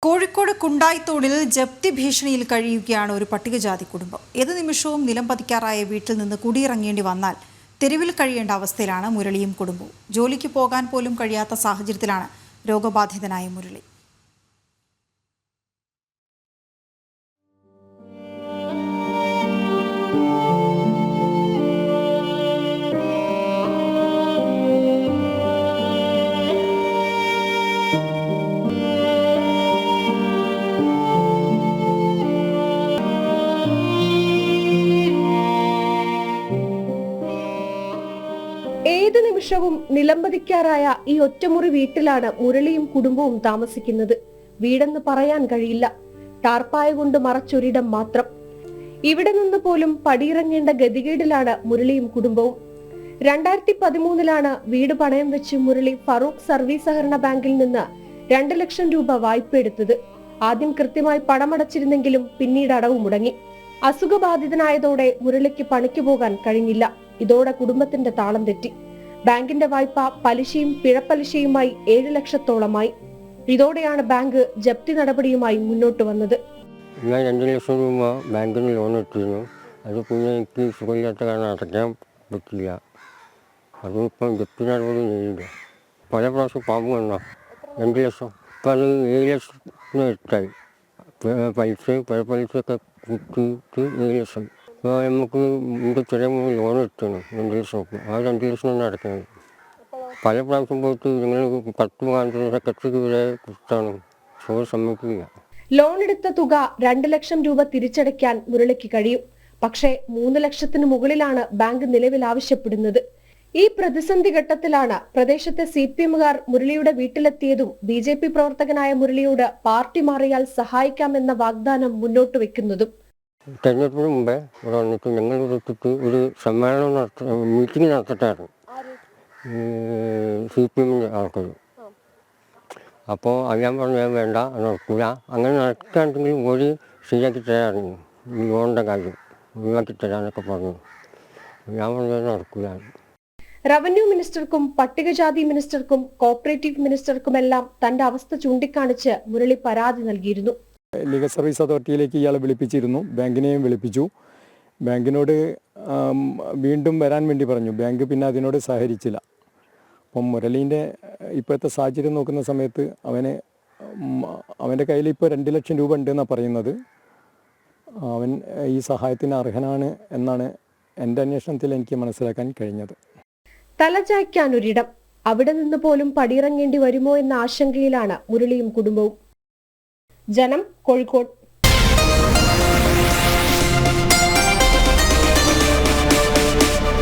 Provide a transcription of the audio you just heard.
കോഴിക്കോട് കുണ്ടായിത്തോടിൽ ജപ്തി ഭീഷണിയിൽ കഴിയുകയാണ് ഒരു പട്ടികജാതി കുടുംബം. ഏത് നിമിഷവും നിലം പതിക്കാറായ വീട്ടിൽ നിന്ന് കുടിയിറങ്ങേണ്ടി വന്നാൽ തെരുവിൽ കഴിയേണ്ട അവസ്ഥയിലാണ് മുരളിയും കുടുംബവും. ജോലിക്ക് പോകാൻ പോലും കഴിയാത്ത സാഹചര്യത്തിലാണ് രോഗബാധിതനായ മുരളി. ഏത് നിമിഷവും നിലംപതിക്കാറായ ഈ ഒറ്റമുറി വീട്ടിലാണ് മുരളിയും കുടുംബവും താമസിക്കുന്നത്. വീടെന്ന് പറയാൻ കഴിയില്ല, ടാർപ്പായ കൊണ്ട് മറച്ചൊരിടം മാത്രം. ഇവിടെ നിന്ന് പോലും പടിയിറങ്ങേണ്ട ഗതികേടിലാണ് മുരളിയും കുടുംബവും. 2013 വീട് പണയം വെച്ച് മുരളി ഫറൂഖ് സർവീസ് സഹകരണ ബാങ്കിൽ നിന്ന് 2 ലക്ഷം രൂപ വായ്പ എടുത്തത്. ആദ്യം കൃത്യമായി പണമടച്ചിരുന്നെങ്കിലും പിന്നീട് അടവ് മുടങ്ങി. അസുഖബാധിതനായതോടെ മുരളിക്ക് പണിക്ക് പോകാൻ കഴിഞ്ഞില്ല. ഇതോടെ കുടുംബത്തിന്റെ താളം തെറ്റി. ബാങ്കിന്റെ വായ്പ പലിശയും പിഴപ്പലിശയുമായി 7 ലക്ഷത്തോളമായി. ഇതോടെയാണ് ബാങ്ക് ജപ്തി നടപടിയുമായി മുന്നോട്ട് വന്നത്. ഞാൻ 2 ലക്ഷം രൂപ ബാങ്കിൽ നിന്ന് ലോൺ എടുത്തിരുന്നു. അത് പിന്നെ എനിക്ക് സുഖമില്ലാത്ത കാരണം അടയ്ക്കാൻ പറ്റില്ല. അതിപ്പം ജപ്തി നടപടി നേരില്ല. പല പ്രാവശ്യം പാമ്പ് വന്നോ 2 ലക്ഷം, ഇപ്പം അത് 7 ലക്ഷത്തിന് എടുത്തായി. പിഴപ്പലിശയൊക്കെ കൂട്ടിയിട്ട് 7 ലക്ഷം. ഇപ്പോൾ നമുക്ക് എൻ്റെ ചെറിയ ലോൺ എടുത്താണ് 2 ലക്ഷം. ആ 2 ലക്ഷം തന്നെ അടയ്ക്കുന്നത്. പല പ്രാവശ്യം പോയിട്ട് നിങ്ങൾ 10 സെക്രട്ടറിക്ക് വരെ കൊടുത്താണ്. സമ്മതിക്കില്ല. ലോൺ എടുത്ത തുക 2 ലക്ഷം രൂപ തിരിച്ചടയ്ക്കാൻ മുരളിക്ക് കഴിയും. പക്ഷേ 3 ലക്ഷത്തിന് മുകളിലാണ് ബാങ്ക് നിലവിൽ ആവശ്യപ്പെടുന്നത്. ഈ പ്രതിസന്ധി ഘട്ടത്തിലാണ് പ്രദേശത്തെ CPM-കാർ മുരളിയുടെ വീട്ടിലെത്തിയതും BJP പ്രവർത്തകനായ മുരളിയോട് പാർട്ടി മാറിയാൽ സഹായിക്കാമെന്ന വാഗ്ദാനം മുന്നോട്ട് വെക്കുന്നതും. തെരഞ്ഞെടുപ്പിന് മുമ്പേ ഇവിടെ വന്നിട്ട് ഞങ്ങൾ എടുത്തിട്ട് ഒരു സമ്മേളനം മീറ്റിംഗ് നടത്തിട്ടായിരുന്നു CPM-ൻ്റെ ആൾക്കാർ. അപ്പോൾ ഞാൻ പറഞ്ഞു വേണ്ട, അത് നടക്കില്ല. അങ്ങനെ നടക്കുകയാണെങ്കിൽ ഒരു ശരിയാക്കി തരാറുണ്ട്, ഈ ലോണിൻ്റെ കാര്യം ഒഴിവാക്കി തരാനൊക്കെ പറഞ്ഞു. ഞാൻ പറഞ്ഞത് നടക്കില്ല. റവന്യൂ മിനിസ്റ്റർക്കും പട്ടികജാതി മിനിസ്റ്റർക്കും കോപ്പറേറ്റീവ് മിനിസ്റ്റർക്കുമെല്ലാം തന്റെ അവസ്ഥ ചൂണ്ടിക്കാണിച്ച് മുരളി പരാതി നൽകിയിരുന്നു. ലീഗൽ സർവീസ് അതോറിറ്റിയിലേക്ക് ഇയാളെ വിളിപ്പിച്ചിരുന്നു. ബാങ്കിനെയും വിളിപ്പിച്ചു. ബാങ്കിനോട് വീണ്ടും വരാൻ വേണ്ടി പറഞ്ഞു. ബാങ്ക് പിന്നെ അതിനോട് സഹകരിച്ചില്ല. അപ്പം മുരളീൻ്റെ ഇപ്പോഴത്തെ സാഹചര്യം നോക്കുന്ന സമയത്ത് അവൻ്റെ കയ്യിൽ ഇപ്പോൾ 2 ലക്ഷം രൂപ ഉണ്ടെന്നാണ് പറയുന്നത്. അവൻ ഈ സഹായത്തിന് അർഹനാണ് എന്നാണ് എൻ്റെ അന്വേഷണത്തിൽ എനിക്ക് മനസ്സിലാക്കാൻ കഴിഞ്ഞത്. തലചായ്ക്കാനൊരിടം, അവിടെ നിന്ന് പോലും പടിയിറങ്ങേണ്ടി വരുമോ എന്ന ആശങ്കയിലാണ് മുരളിയും കുടുംബവും. ജനം, കോഴിക്കോട്.